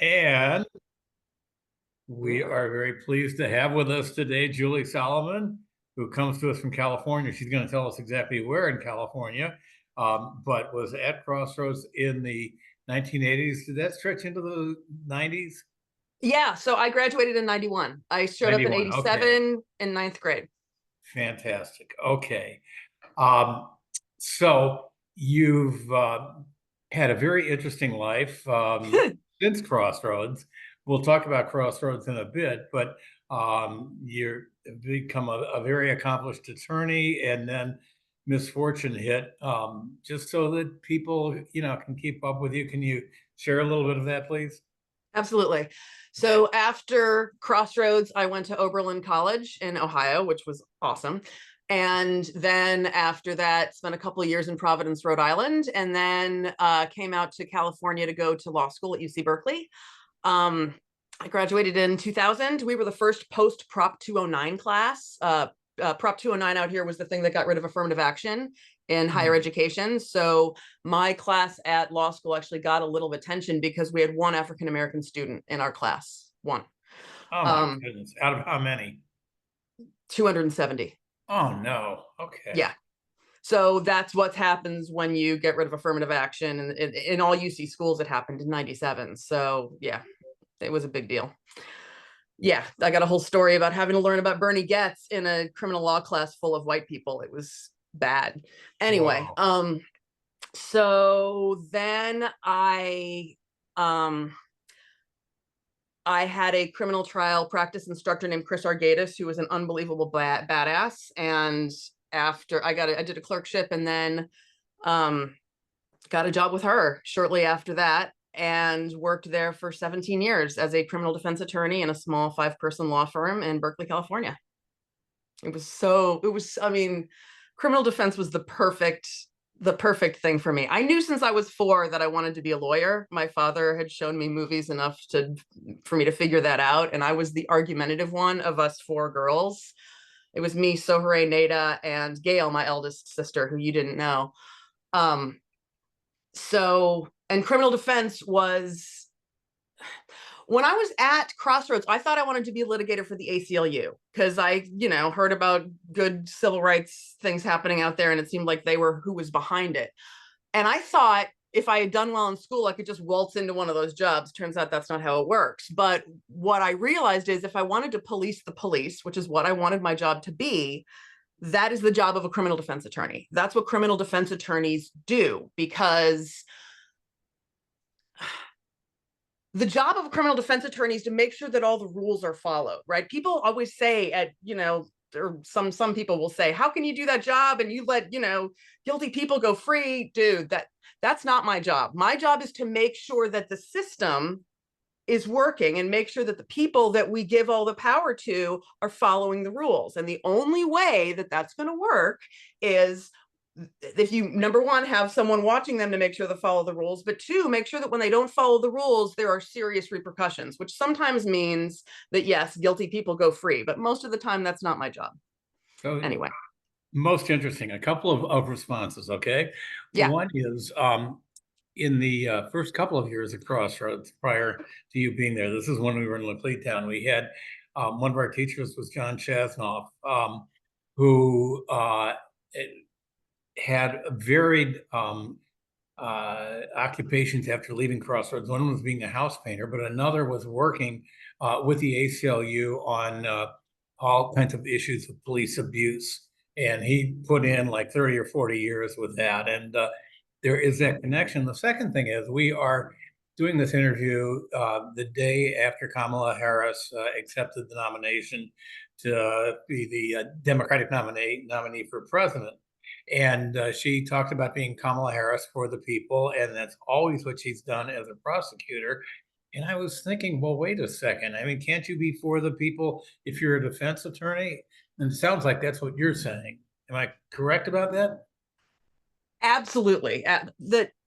And we are very pleased to have with us today Julie Salamon, who comes to us from California. She's going to tell us exactly where in California, but was at Crossroads in the 1980s. Did that stretch into the 90s? Yeah, so I graduated in 91. I showed up in 91. Okay. 87 in ninth grade. Fantastic. Okay. Um, so you've had a very interesting life since Crossroads. We'll talk about Crossroads in a bit, but you're become a very accomplished attorney, and then misfortune hit. Just so that people, can keep up with you, can you share a little bit of that, please? Absolutely. So after Crossroads, I went to Oberlin College in Ohio, which was awesome. And then after that, spent a couple of years in Providence, Rhode Island, and then came out to California to go to law school at UC Berkeley. I graduated in 2000. We were the first post Prop 209 class. Prop 209 out here was the thing that got rid of affirmative action in higher education. So my class at law school actually got a little attention because we had one African-American student in our class, one. Oh my goodness. Out of how many? 270. Oh no. Okay. Yeah. So that's what happens when you get rid of affirmative action. And in all UC schools, it happened in 97. So yeah, it was a big deal. Yeah, I got a whole story about having to learn about Bernie Goetz in a criminal law class full of white people. It was bad. Anyway, Wow. so then I had a criminal trial practice instructor named Chris Argatis, who was an unbelievable badass. And after I did a clerkship, and then got a job with her shortly after that, and worked there for 17 years as a criminal defense attorney in a small 5-person law firm in Berkeley, California. I mean, criminal defense was the perfect thing for me. I knew since I was 4 that I wanted to be a lawyer. My father had shown me movies enough for me to figure that out. And I was the argumentative one of us 4 girls. It was me, Sohare, Nada, and Gail, my eldest sister, who you didn't know. And criminal defense was, when I was at Crossroads, I thought I wanted to be a litigator for the ACLU because I, heard about good civil rights things happening out there, and it seemed like they were who was behind it. And I thought if I had done well in school, I could just waltz into one of those jobs. Turns out that's not how it works. But what I realized is if I wanted to police the police, which is what I wanted my job to be, that is the job of a criminal defense attorney. That's what criminal defense attorneys do, because the job of a criminal defense attorney is to make sure that all the rules are followed, right? People always say or some people will say, how can you do that job and you let, guilty people go free? Dude, that's not my job. My job is to make sure that the system is working and make sure that the people that we give all the power to are following the rules. And the only way that that's going to work is if you, number one, have someone watching them to make sure they follow the rules, but 2, make sure that when they don't follow the rules, there are serious repercussions, which sometimes means that, yes, guilty people go free, but most of the time that's not my job. So Anyway. most interesting, a couple of responses, okay? Yeah. One is in the first couple of years at Crossroads, prior to you being there, this is when we were in Laclede Town, we had one of our teachers was John Chasnoff, who had varied occupations after leaving Crossroads. One was being a house painter, but another was working with the ACLU on all kinds of issues of police abuse. And he put in like 30 or 40 years with that. And there is that connection. The second thing is we are doing this interview the day after Kamala Harris accepted the nomination to be the Democratic nominee for president. And she talked about being Kamala Harris for the people, and that's always what she's done as a prosecutor. And I was thinking, well, wait a second. I mean, can't you be for the people if you're a defense attorney? And it sounds like that's what you're saying. Am I correct about that? Absolutely.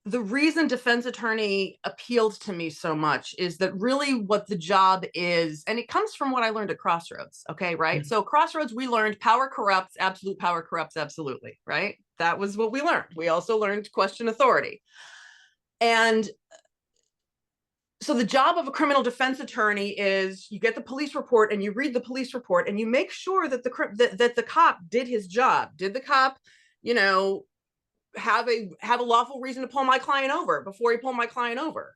The reason defense attorney appealed to me so much is that really what the job is, and it comes from what I learned at Crossroads. Okay, right? Mhm. So Crossroads, we learned power corrupts, absolute power corrupts absolutely, right? That was what we learned. We also learned question authority. And So the job of a criminal defense attorney is you get the police report and you read the police report and you make sure that the cop did his job. Did the cop, you know, have a lawful reason to pull my client over before he pulled my client over?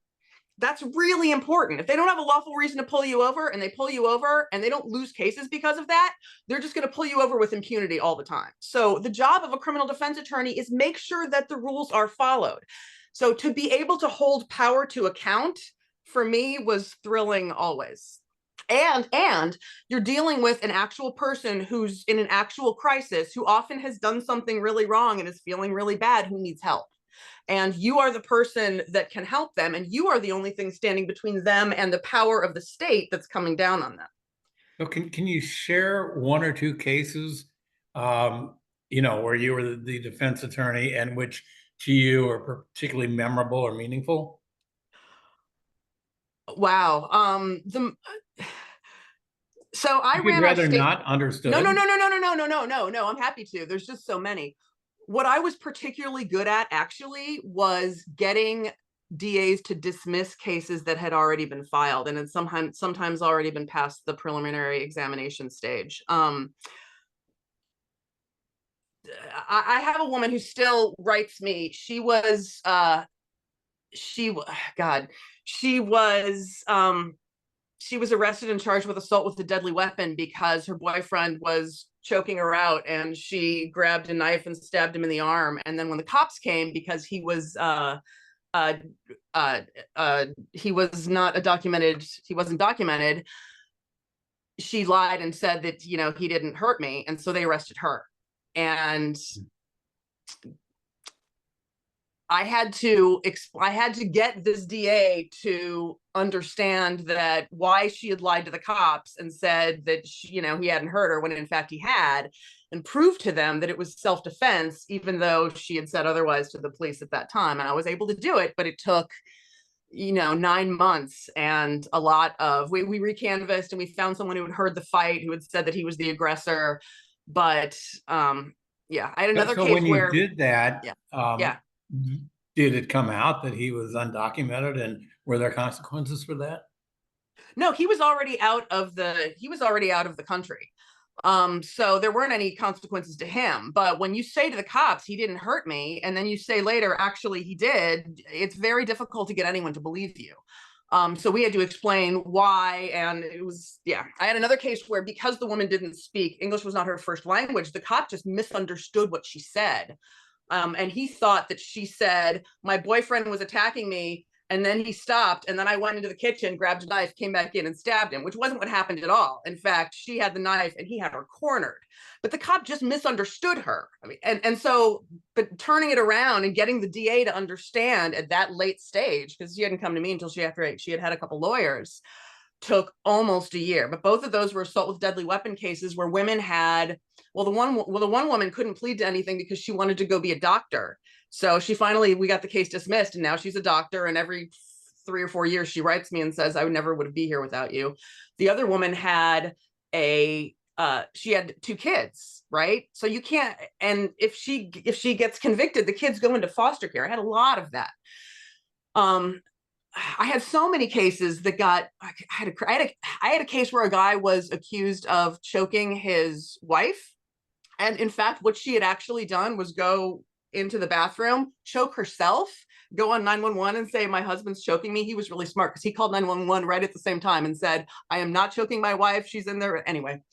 That's really important. If they don't have a lawful reason to pull you over and they pull you over and they don't lose cases because of that, they're just going to pull you over with impunity all the time. So the job of a criminal defense attorney is make sure that the rules are followed. So to be able to hold power to account for me was thrilling always. And you're dealing with an actual person who's in an actual crisis, who often has done something really wrong and is feeling really bad, who needs help. And you are the person that can help them, and you are the only thing standing between them and the power of the state that's coming down on them. So can you share one or two cases, where you were the defense attorney and which to you are particularly memorable or meaningful? Wow. So I You could ran our rather state. not No, no, understood. no, no, no, no, no, no, no, no, no. I'm happy to. There's just so many. What I was particularly good at actually was getting DAs to dismiss cases that had already been filed and had sometimes already been past the preliminary examination stage. I have a woman who still writes me. She God, she was she was arrested and charged with assault with a deadly weapon because her boyfriend was choking her out, and she grabbed a knife and stabbed him in the arm. And then when the cops came, because he was he wasn't documented, she lied and said that, you know, he didn't hurt me, and so they arrested her. And I had to get this DA to understand that why she had lied to the cops and said that he hadn't hurt her when in fact he had, and prove to them that it was self-defense, even though she had said otherwise to the police at that time. And I was able to do it, but it took 9 months and a lot of we recanvassed, and we found someone who had heard the fight who had said that he was the aggressor. But yeah, I had another So case when you where did that, yeah, yeah. did it come out that he was undocumented, and were there consequences for that? No, he was already out of the country. So there weren't any consequences to him. But when you say to the cops, he didn't hurt me, and then you say later, actually, he did, it's very difficult to get anyone to believe you. So we had to explain why. And it was, yeah. I had another case where, because the woman didn't speak English, was not her first language, the cop just misunderstood what she said. And he thought that she said, my boyfriend was attacking me, and then he stopped, and then I went into the kitchen, grabbed a knife, came back in and stabbed him, which wasn't what happened at all. In fact, she had the knife and he had her cornered. But the cop just misunderstood her. I mean, and so, but turning it around and getting the DA to understand at that late stage, because she hadn't come to me until she had had a couple lawyers, took almost a year. But both of those were assault with deadly weapon cases where women had, the one woman couldn't plead to anything because she wanted to go be a doctor. So we got the case dismissed, and now she's a doctor, and every 3 or 4 years she writes me and says, I never would be here without you. The other woman had she had 2 kids, right? So you can't, and if she gets convicted, the kids go into foster care. I had a lot of that. I had so many cases that I had a case where a guy was accused of choking his wife. And in fact, what she had actually done was go into the bathroom, choke herself, go on 911 and say, my husband's choking me. He was really smart because he called 911 right at the same time and said, I am not choking my wife. She's in there. Anyway,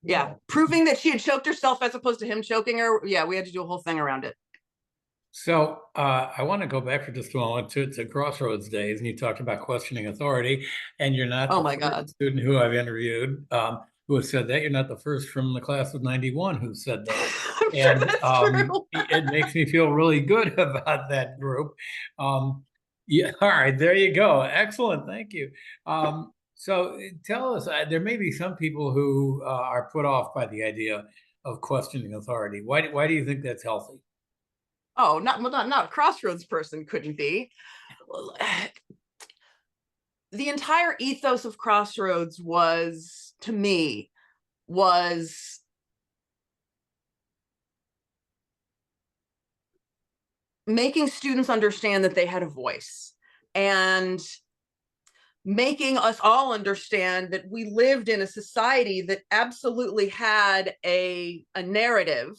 yeah. Proving that she had choked herself as opposed to him choking her. Yeah, we had to do a whole thing around it. So I want to go back for just a moment to Crossroads days, and you talked about questioning authority, and you're not Oh the my first God. student who I've interviewed who has said that. You're not the first from the class of '91 who said that, I'm sure and that's true. it makes me feel really good about that group. Yeah, all right, there you go. Excellent, thank you. So tell us, there may be some people who are put off by the idea of questioning authority. Why do you think that's healthy? Oh, not a Crossroads person couldn't be. The entire ethos of Crossroads was, to me, was making students understand that they had a voice. And making us all understand that we lived in a society that absolutely had a narrative,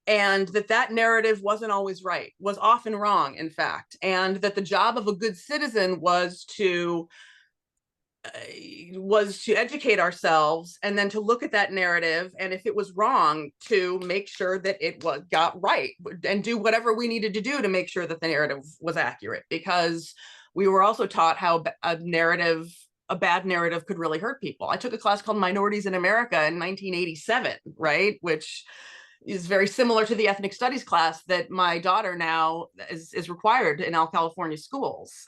and that narrative wasn't always right, was often wrong, in fact, and that the job of a good citizen was to educate ourselves and then to look at that narrative, and if it was wrong, to make sure that it got right and do whatever we needed to do to make sure that the narrative was accurate, because we were also taught how a bad narrative could really hurt people. I took a class called Minorities in America in 1987, right, which is very similar to the ethnic studies class that my daughter now is required in all California schools.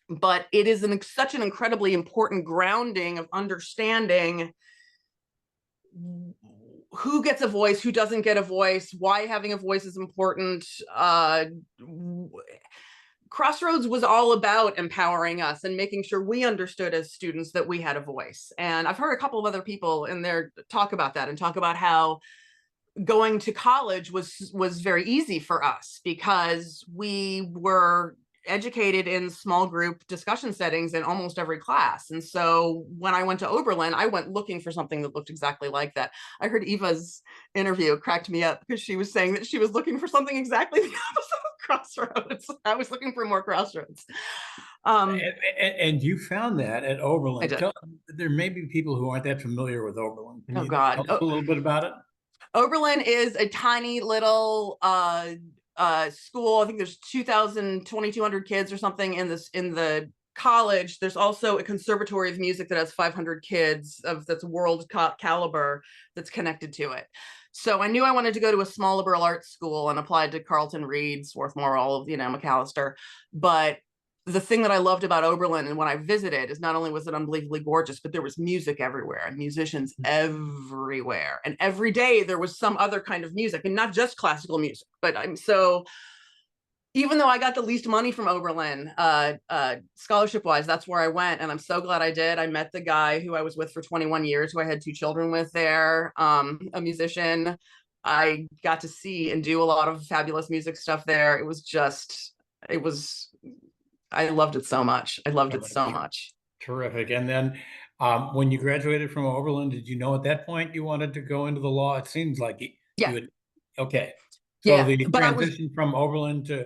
But it is such an incredibly important grounding of understanding who gets a voice, who doesn't get a voice, why having a voice is important. Crossroads was all about empowering us and making sure we understood as students that we had a voice. And I've heard a couple of other people in there talk about that and talk about how going to college was very easy for us because we were educated in small group discussion settings in almost every class. And so when I went to Oberlin, I went looking for something that looked exactly like that. I heard Eva's interview cracked me up because she was saying that she was looking for something exactly the opposite of Crossroads. I was looking for more Crossroads. And you found that at Oberlin. I did. There may be people who aren't that familiar with Oberlin. Can Oh you God. tell us a little bit about it? Oberlin is a tiny little school. I think there's 2,200 kids or something in the college. There's also a conservatory of music that has 500 kids that's world caliber that's connected to it. So I knew I wanted to go to a small liberal arts school and applied to Carleton Reed, Swarthmore, all of, McAllister. But the thing that I loved about Oberlin and when I visited is not only was it unbelievably gorgeous, but there was music everywhere and musicians everywhere. And every day there was some other kind of music, and not just classical music. But so even though I got the least money from Oberlin, scholarship-wise, that's where I went. And I'm so glad I did. I met the guy who I was with for 21 years, who I had 2 children with there, a musician. I got to see and do a lot of fabulous music stuff there. I loved it so much. I loved it so much. Terrific. And then when you graduated from Oberlin, did you know at that point you wanted to go into the law? It seems like you would. Okay. So Yeah, the but transition from Oberlin to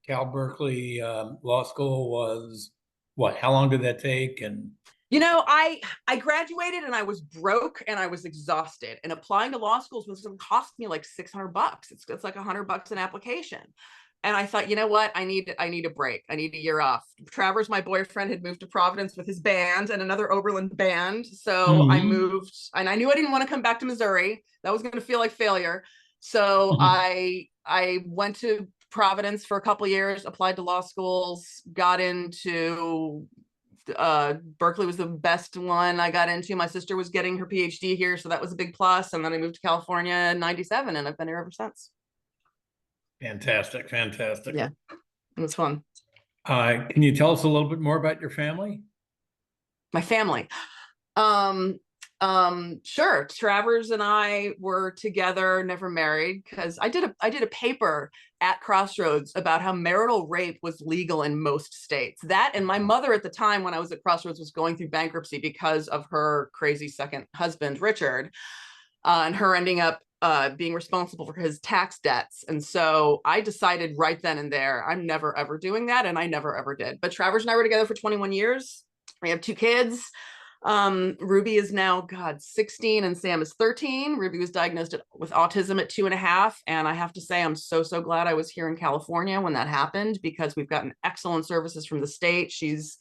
Cal Berkeley Law School was what? How long did that take? And I graduated and I was broke and I was exhausted. And applying to law schools was going to cost me like $600. It's like $100 an application. And I thought, you know what? I need a break. I need a year off. Travers, my boyfriend, had moved to Providence with his band and another Oberlin band. So I moved, and I knew I didn't want to come back to Missouri. That was going to feel like failure. So I went to Providence for a couple of years, applied to law schools, got into Berkeley was the best one I got into. My sister was getting her PhD here, so that was a big plus. And then I moved to California in '97, and I've been here ever since. Fantastic. Yeah, it was fun. Can you tell us a little bit more about your family? My family. Sure. Travers and I were together, never married, because I did a paper at Crossroads about how marital rape was legal in most states. That, and my mother at the time when I was at Crossroads was going through bankruptcy because of her crazy second husband, Richard, and her ending up being responsible for his tax debts. And so I decided right then and there, I'm never ever doing that. And I never ever did. But Travers and I were together for 21 years. We have 2 kids. Ruby is now, 16 and Sam is 13. Ruby was diagnosed with autism at 2.5. And I have to say, I'm so glad I was here in California when that happened, because we've gotten excellent services from the state. She's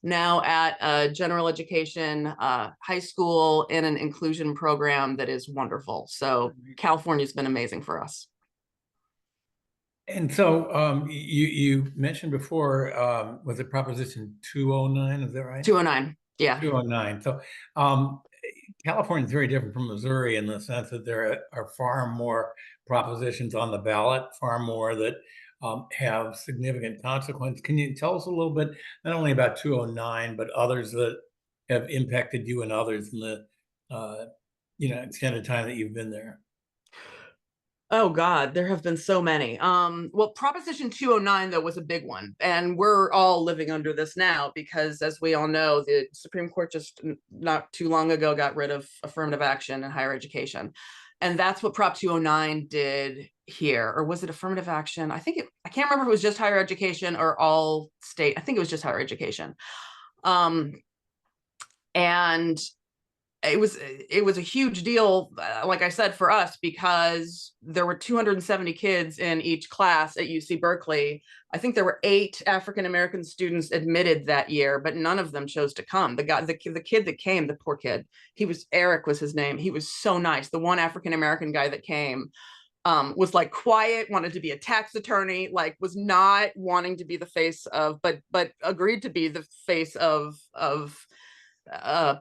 now at a general education high school in an inclusion program that is wonderful. So California's been amazing for us. And so you mentioned before, was it Proposition 209? Is that right? 209. Yeah. 209. So California is very different from Missouri in the sense that there are far more propositions on the ballot, far more that have significant consequence. Can you tell us a little bit, not only about 209, but others that have impacted you and others in the extended time that you've been there? Oh God, there have been so many. Well, Proposition 209 though was a big one, and we're all living under this now because, as we all know, the Supreme Court just not too long ago got rid of affirmative action in higher education, and that's what Prop 209 did here. Or was it affirmative action? I can't remember if it was just higher education or all state. I think it was just higher education. Um, and it was a huge deal, like I said, for us, because there were 270 kids in each class at UC Berkeley. I think there were 8 African American students admitted that year, but none of them chose to come. The kid that came, the poor kid, Eric was his name. He was so nice. The one African American guy that came was like quiet, wanted to be a tax attorney, like was not wanting to be the face of, but agreed to be the face of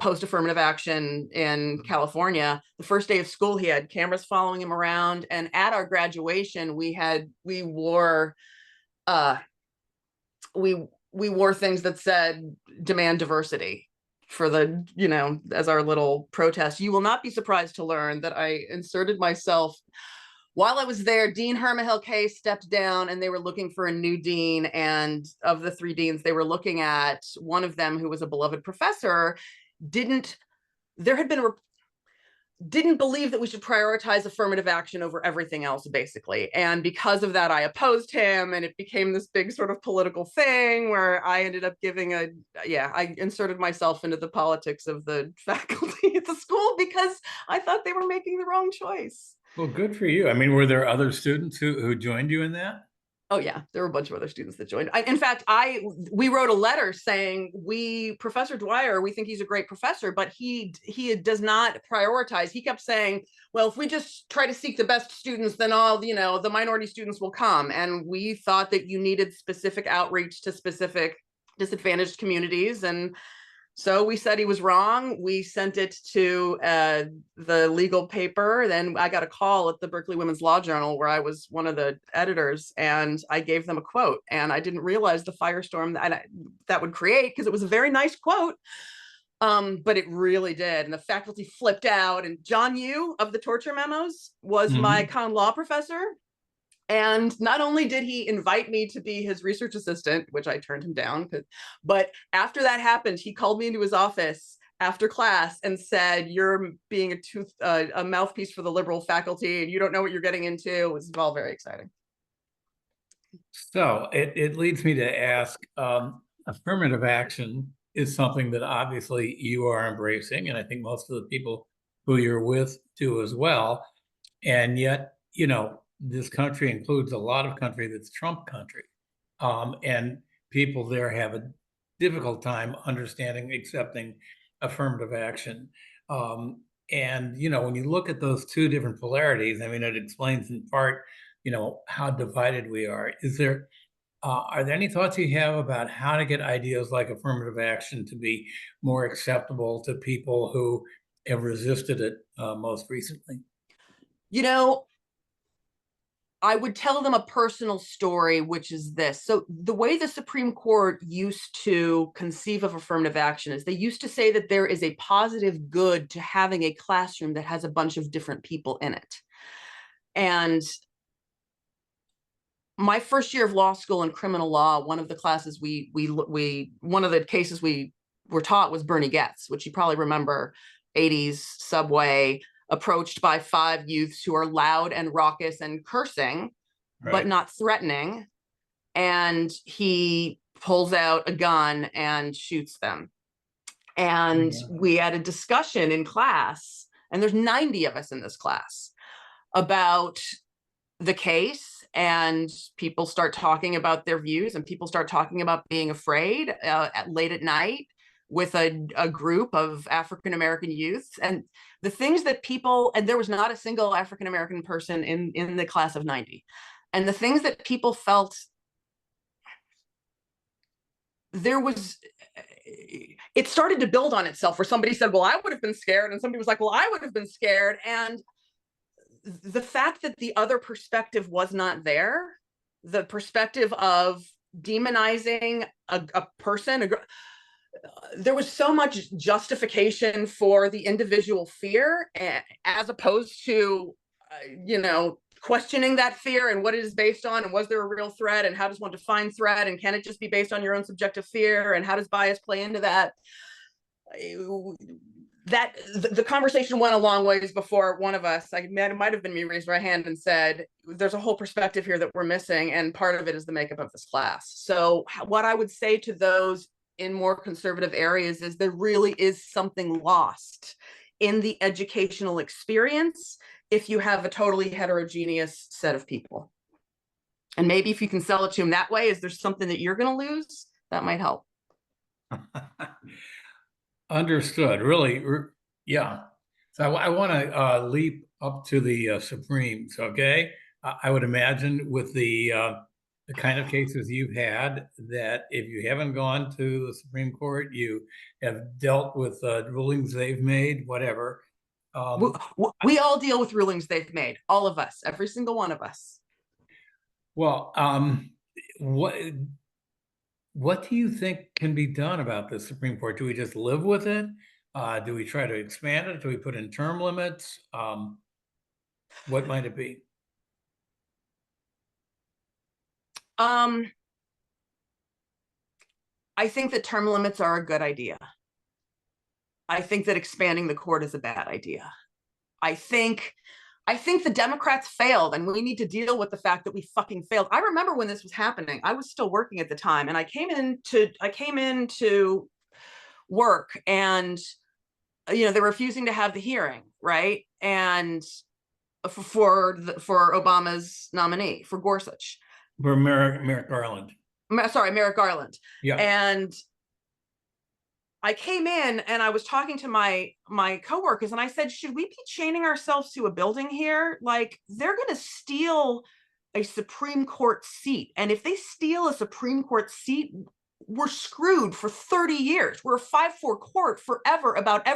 post-affirmative action in California. The first day of school, he had cameras following him around, and at our graduation, we wore we wore things that said "demand diversity" for as our little protest. You will not be surprised to learn that I inserted myself. While I was there, Dean Hermahill Case stepped down and they were looking for a new dean. And of the 3 deans they were looking at, one of them, who was a beloved professor, didn't believe that we should prioritize affirmative action over everything else, basically. And because of that, I opposed him, and it became this big sort of political thing where I ended up I inserted myself into the politics of the faculty at the school because I thought they were making the wrong choice. Well, good for you. I mean, were there other students who joined you in that? Oh yeah, there were a bunch of other students that joined. In fact, we wrote a letter saying, Professor Dwyer, we think he's a great professor, but he does not prioritize. He kept saying, well, if we just try to seek the best students, then all the minority students will come. And we thought that you needed specific outreach to specific disadvantaged communities, and so we said he was wrong. We sent it to the legal paper. Then I got a call at the Berkeley Women's Law Journal, where I was one of the editors, and I gave them a quote. And I didn't realize the firestorm that would create, because it was a very nice quote. But it really did. And the faculty flipped out. And John Yu of the torture memos was my con law professor. And not only did he invite me to be his research assistant, which I turned him down, but after that happened, he called me into his office after class and said, "You're being a mouthpiece for the liberal faculty, and you don't know what you're getting into." It was all very exciting. So it leads me to ask, affirmative action is something that obviously you are embracing, and I think most of the people who you're with do as well. And yet, this country includes a lot of country that's Trump country. And people there have a difficult time understanding, accepting affirmative action. And, when you look at those 2 different polarities, I mean, it explains in part, how divided we are. Are there any thoughts you have about how to get ideas like affirmative action to be more acceptable to people who have resisted it most recently? I would tell them a personal story, which is this. So the way the Supreme Court used to conceive of affirmative action is they used to say that there is a positive good to having a classroom that has a bunch of different people in it. And my first year of law school in criminal law, one of the classes one of the cases we were taught was Bernie Getz, which you probably remember, 80s subway, approached by 5 youths who are loud and raucous and cursing, right, but not threatening. And he pulls out a gun and shoots them. And we had a discussion in class, and there's 90 of us in this class, about the case. And people start talking about their views, and people start talking about being afraid late at night with a group of African-American youths, and the things that and there was not a single African-American person in the class of 90. And the things that people felt, it started to build on itself, where somebody said, well, I would have been scared. And somebody was like, well, I would have been scared. And the fact that the other perspective was not there, the perspective of demonizing a person, there was so much justification for the individual fear, as opposed to, questioning that fear and what it is based on, and was there a real threat, and how does one define threat, and can it just be based on your own subjective fear, and how does bias play into that? That the conversation went a long ways before one of us, it might have been me, raised my hand and said, there's a whole perspective here that we're missing, and part of it is the makeup of this class. So what I would say to those in more conservative areas is there really is something lost in the educational experience if you have a totally heterogeneous set of people. And maybe if you can sell it to them that way, is there something that you're going to lose? That might help. Understood. Really, yeah. So I want to leap up to the Supremes. Okay, I would imagine with the kind of cases you've had, that if you haven't gone to the Supreme Court, you have dealt with rulings they've made, whatever. We all deal with rulings they've made, all of us, every single one of us. Well, what do you think can be done about the Supreme Court? Do we just live with it? Do we try to expand it? Do we put in term limits? What might it be? I think that term limits are a good idea. I think that expanding the court is a bad idea. I think the Democrats failed, and we need to deal with the fact that we fucking failed. I remember when this was happening. I was still working at the time, and I came into work, and they're refusing to have the hearing, right? And for Obama's nominee, for Gorsuch, For Merrick Garland. Sorry, Merrick Garland. Yeah. And I came in and I was talking to my coworkers, and I said, should we be chaining ourselves to a building here? Like, they're going to steal a Supreme Court seat. And if they steal a Supreme Court seat, we're screwed for 30 years. We're a 5-4 court forever about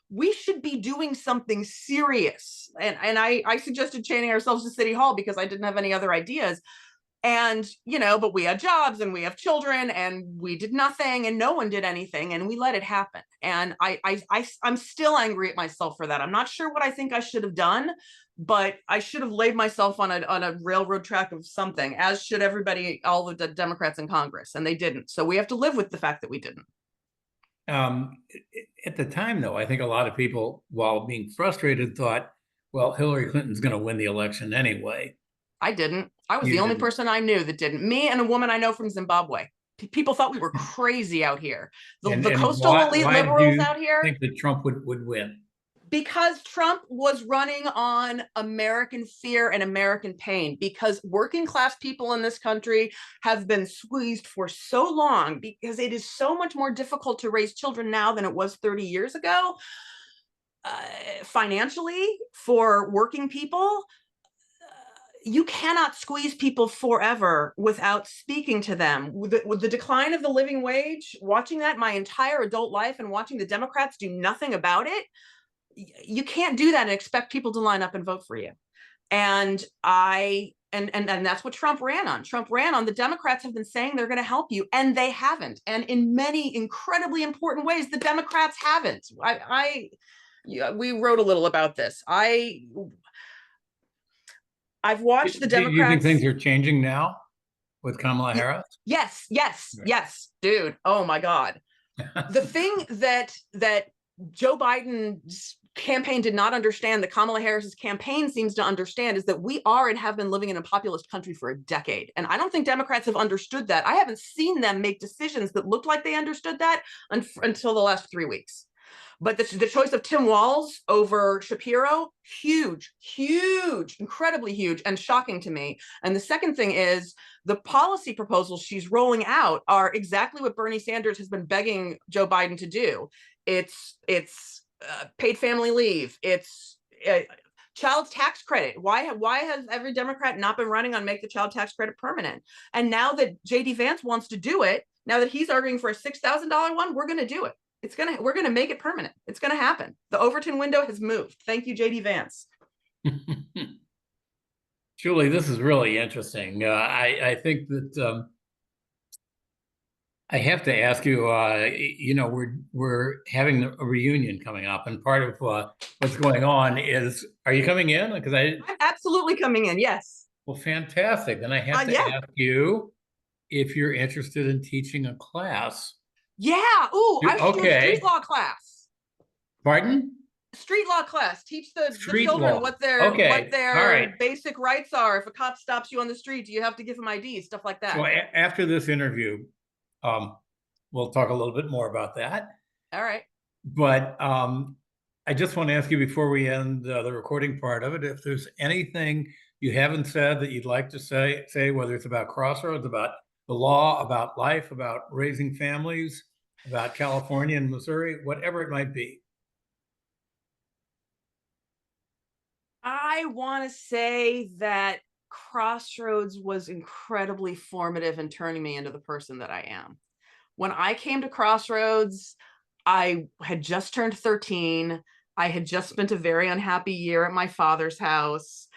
we should be doing something serious. And I suggested chaining ourselves to City Hall because I didn't have any other ideas. And, but we had jobs and we have children, and we did nothing, and no one did anything, and we let it happen. And I'm still angry at myself for that. I'm not sure what I think I should have done, but I should have laid myself on a railroad track of something, as should everybody, all of the Democrats in Congress, and they didn't. So we have to live with the fact that we didn't. At the time, though, I think a lot of people, while being frustrated, thought, well, Hillary Clinton's going to win the election anyway. I didn't. I was the only person I knew that didn't. Me and a woman I know from Zimbabwe. People thought we were crazy out here. The coastal elite liberals out here. I think that Trump would win. Because Trump was running on American fear and American pain, because working class people in this country have been squeezed for so long, because it is so much more difficult to raise children now than it was 30 years ago, financially, for working people. You cannot squeeze people forever without speaking to them. With the decline of the living wage, watching that my entire adult life and watching the Democrats do nothing about it, you can't do that and expect people to line up and vote for you. And that's what Trump ran on. Trump ran on, the Democrats have been saying they're going to help you, and they haven't. And in many incredibly important ways, the Democrats haven't. We wrote a little about this. I've watched the Democrats. Do you think things are changing now with Kamala Harris? Yes, dude. Oh my God. The thing that Joe Biden's campaign did not understand, that Kamala Harris's campaign seems to understand, is that we are and have been living in a populist country for a decade. And I don't think Democrats have understood that. I haven't seen them make decisions that looked like they understood that until the last 3 weeks. But the choice of Tim Walz over Shapiro, huge, incredibly huge, and shocking to me. And the second thing is, the policy proposals she's rolling out are exactly what Bernie Sanders has been begging Joe Biden to do. It's paid family leave. It's child tax credit. Why has every Democrat not been running on make the child tax credit permanent? And now that JD Vance wants to do it, now that he's arguing for a $6,000 one, we're going to do it. We're going to make it permanent. It's going to happen. The Overton window has moved. Thank you, JD Vance. Julie, this is really interesting. I think I have to ask you, we're having a reunion coming up, and part of what's going on is, are you coming in? Because I'm absolutely coming in. Yes. well, fantastic. Then I have to Yeah. ask you if you're interested in teaching a class. Yeah. Ooh, I should do a street Okay, law class. pardon? Street law class. Teach the Street children law. what their Okay, all right. basic rights are. If a cop stops you on the street, do you have to give him ID? Stuff like So that. after this interview, um, we'll talk a little bit more about that. All right. But I just want to ask you before we end the recording part of it, if there's anything you haven't said that you'd like to say, whether it's about Crossroads, about the law, about life, about raising families, about California and Missouri, whatever it might be. I want to say that Crossroads was incredibly formative in turning me into the person that I am. When I came to Crossroads, I had just turned 13. I had just spent a very unhappy year at my father's house,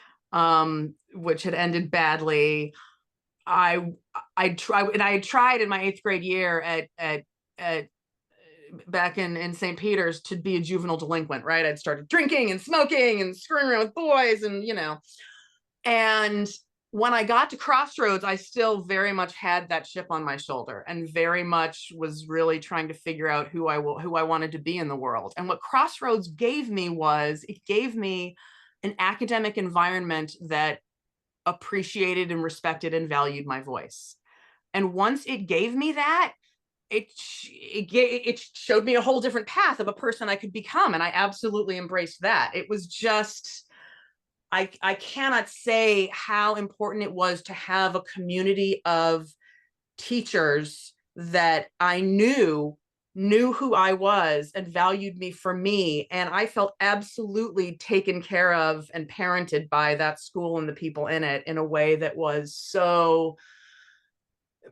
which had ended badly. I tried in my 8th grade year at back in St. Peter's to be a juvenile delinquent, right? I'd started drinking and smoking and screwing around with boys and when I got to Crossroads, I still very much had that chip on my shoulder and very much was really trying to figure out who I wanted to be in the world. And what Crossroads gave me it gave me an academic environment that appreciated and respected and valued my voice. And once it gave me that, it showed me a whole different path of a person I could become. And I absolutely embraced that. It was just, I cannot say how important it was to have a community of teachers that I knew who I was and valued me for me. And I felt absolutely taken care of and parented by that school and the people in it in a way that was so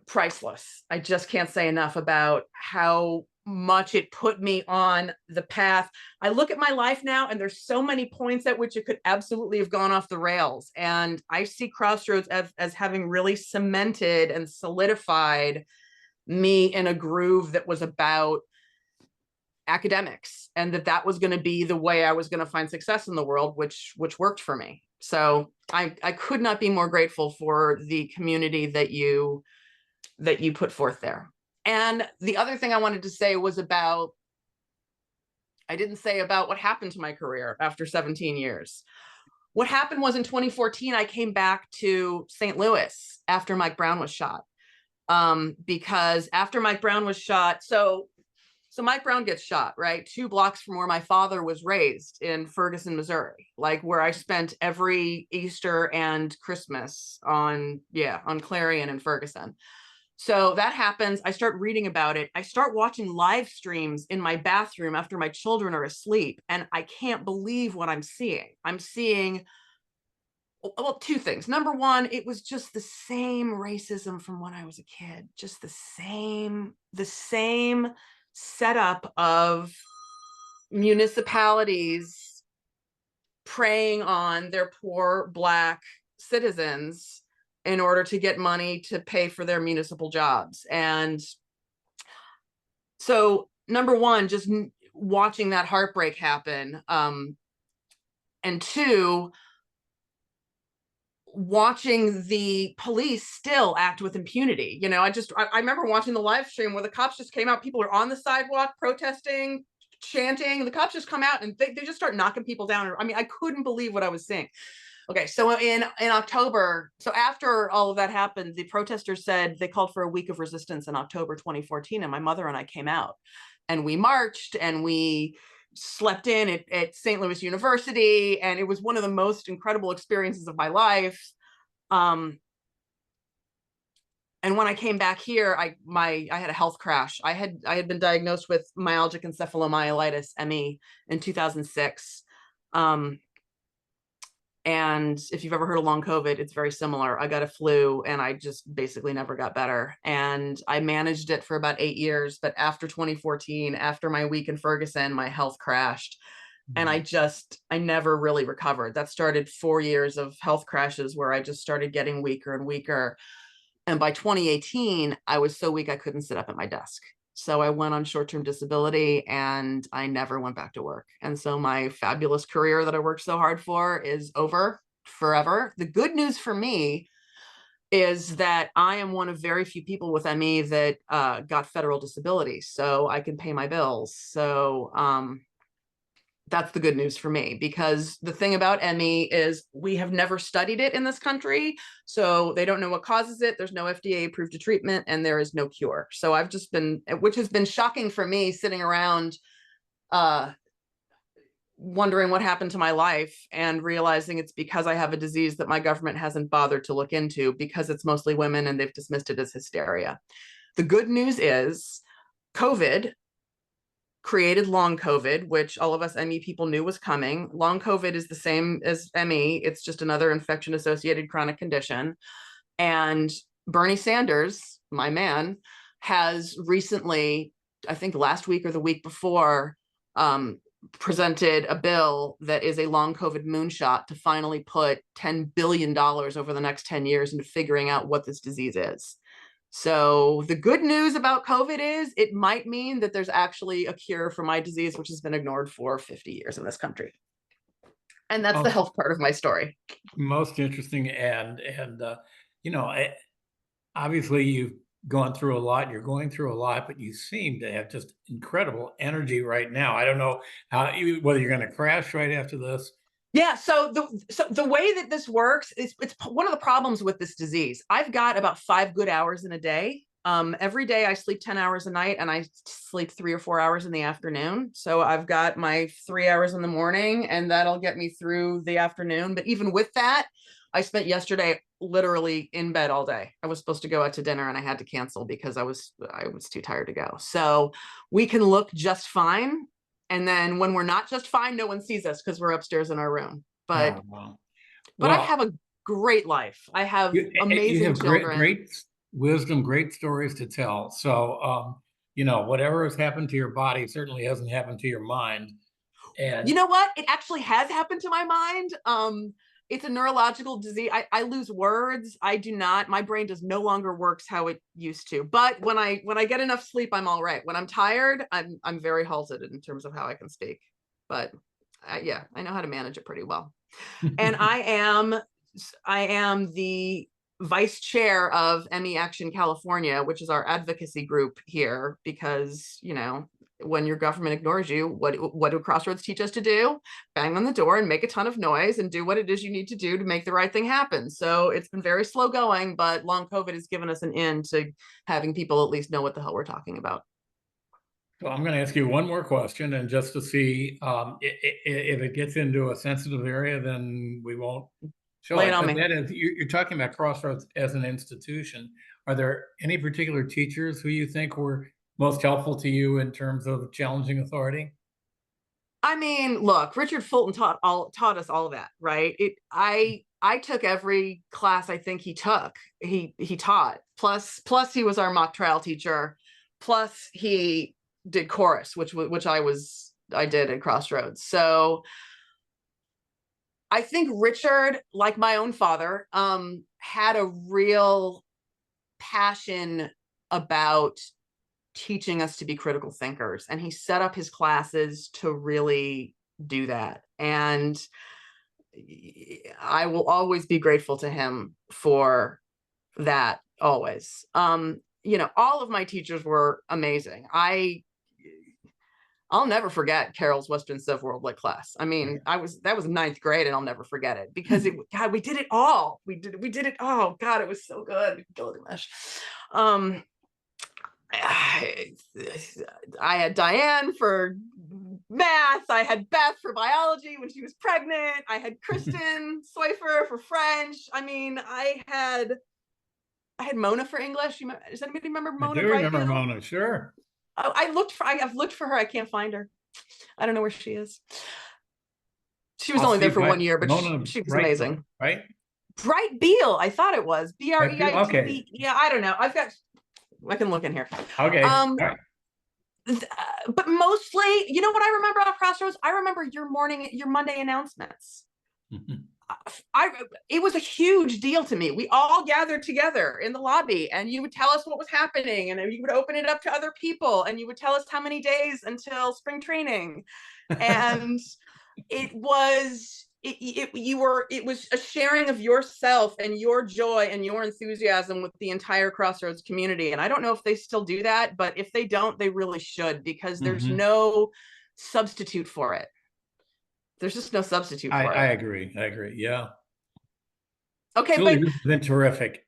priceless. I just can't say enough about how much it put me on the path. I look at my life now and there's so many points at which it could absolutely have gone off the rails. And I see Crossroads as having really cemented and solidified me in a groove that was about academics and that was going to be the way I was going to find success in the world, which worked for me. So I could not be more grateful for the community that you put forth there. And the other thing I wanted to say was I didn't say about what happened to my career after 17 years. What happened was in 2014, I came back to St. Louis after Mike Brown was shot. Because after Mike Brown was shot, so Mike Brown gets shot, right? 2 blocks from where my father was raised in Ferguson, Missouri, like where I spent every Easter and Christmas on Clarion and Ferguson. So that happens. I start reading about it. I start watching live streams in my bathroom after my children are asleep. And I can't believe what I'm seeing. I'm seeing, well, 2 things. Number one, it was just the same racism from when I was a kid, just the same setup of municipalities preying on their poor Black citizens in order to get money to pay for their municipal jobs. And so number one, just watching that heartbreak happen. And 2, watching the police still act with impunity. I remember watching the live stream where the cops just came out, people are on the sidewalk protesting, chanting, the cops just come out and they just start knocking people down. I mean, I couldn't believe what I was seeing. Okay, so in October, so after all of that happened, the protesters said they called for a week of resistance in October 2014, and my mother and I came out and we marched and we slept in at St. Louis University, and it was one of the most incredible experiences of my life. And when I came back here, I had a health crash. I had been diagnosed with myalgic encephalomyelitis, ME, in 2006. And if you've ever heard of long COVID, it's very similar. I got a flu and I just basically never got better. And I managed it for about 8 years. But after 2014, after my week in Ferguson, my health crashed. And I never really recovered. That started 4 years of health crashes where I just started getting weaker and weaker. And by 2018, I was so weak I couldn't sit up at my desk. So I went on short-term disability and I never went back to work. And so my fabulous career that I worked so hard for is over forever. The good news for me is that I am one of very few people with ME that got federal disability, so I can pay my bills. So that's the good news for me, because the thing about ME is we have never studied it in this country. So they don't know what causes it. There's no FDA approved treatment and there is no cure. So I've just been, which has been shocking for me, sitting around wondering what happened to my life and realizing it's because I have a disease that my government hasn't bothered to look into, because it's mostly women and they've dismissed it as hysteria. The good news is COVID created long COVID, which all of us ME people knew was coming. Long COVID is the same as ME. It's just another infection-associated chronic condition. And Bernie Sanders, my man, has recently, I think last week or the week before, presented a bill that is a long COVID moonshot to finally put $10 billion over the next 10 years into figuring out what this disease is. So the good news about COVID is it might mean that there's actually a cure for my disease, which has been ignored for 50 years in this country. And that's the health part of my story. Most interesting. You know, obviously you've gone through a lot, you're going through a lot, but you seem to have just incredible energy right now. I don't know whether you're going to crash right after this. Yeah, so the way that this works is, it's one of the problems with this disease. I've got about 5 good hours in a day. Every day I sleep 10 hours a night and I sleep 3 or 4 hours in the afternoon. So I've got my 3 hours in the morning and that'll get me through the afternoon. But even with that, I spent yesterday literally in bed all day. I was supposed to go out to dinner and I had to cancel because I was too tired to go. So we can look just fine. And then when we're not just fine, no one sees us because we're upstairs in our room. But but I have a great life. I have amazing you have children. Great wisdom, great stories to tell. So you know, whatever has happened to your body certainly hasn't happened to your mind. And you know what? It actually has happened to my mind. It's a neurological disease. I lose words. I do not, my brain does no longer works how it used to. But when I get enough sleep, I'm all right. When I'm tired, I'm very halted in terms of how I can speak. But yeah, I know how to manage it pretty well. And I am the vice chair of ME Action California, which is our advocacy group here, because, you know, when your government ignores you, what do Crossroads teach us to do? Bang on the door and make a ton of noise and do what it is you need to do to make the right thing happen. So it's been very slow going, but long COVID has given us an in to having people at least know what the hell we're talking about. So I'm going to ask you one more question, and just to see if it gets into a sensitive area, then we won't show Lay it. it on But me. that is, you're talking about Crossroads as an institution. Are there any particular teachers who you think were most helpful to you in terms of challenging authority? I mean, look, Richard Fulton taught us all of that, right? I took every class I think he took. He taught. Plus he was our mock trial teacher. Plus he did chorus, which I did at Crossroads. So I think Richard, like my own father, had a real passion about teaching us to be critical thinkers. And he set up his classes to really do that. And I will always be grateful to him for that, always. You know, all of my teachers were amazing. I'll never forget Carol's Western Civ World Lit class. I mean, that was 9th grade and I'll never forget it, because God, we did it all. We did it all. God, it was so good. Gilgamesh. I had Diane for math. I had Beth for biology when she was pregnant. I had Kristen Soifer for French. I mean, I had Mona for English. Does anybody remember Mona? I do remember Mona, sure. Oh, I've looked for her. I can't find her. I don't know where she is. She was only there for 1 year, but she was amazing. Right? Bright Beal. I thought it was Breitb. Okay. Yeah, I don't know. I can look in here. Okay. Right. But mostly, you know what I remember about Crossroads? I remember your Monday announcements. it was a huge deal to me. We all gathered together in the lobby, and you would tell us what was happening, and you would open it up to other people, and you would tell us how many days until spring training. And it was it was a sharing of yourself and your joy and your enthusiasm with the entire Crossroads community. And I don't know if they still do that, but if they don't, they really should, because there's no substitute for it. There's just no substitute for it. I agree. I agree. Yeah. Okay, Julie, but this has been terrific.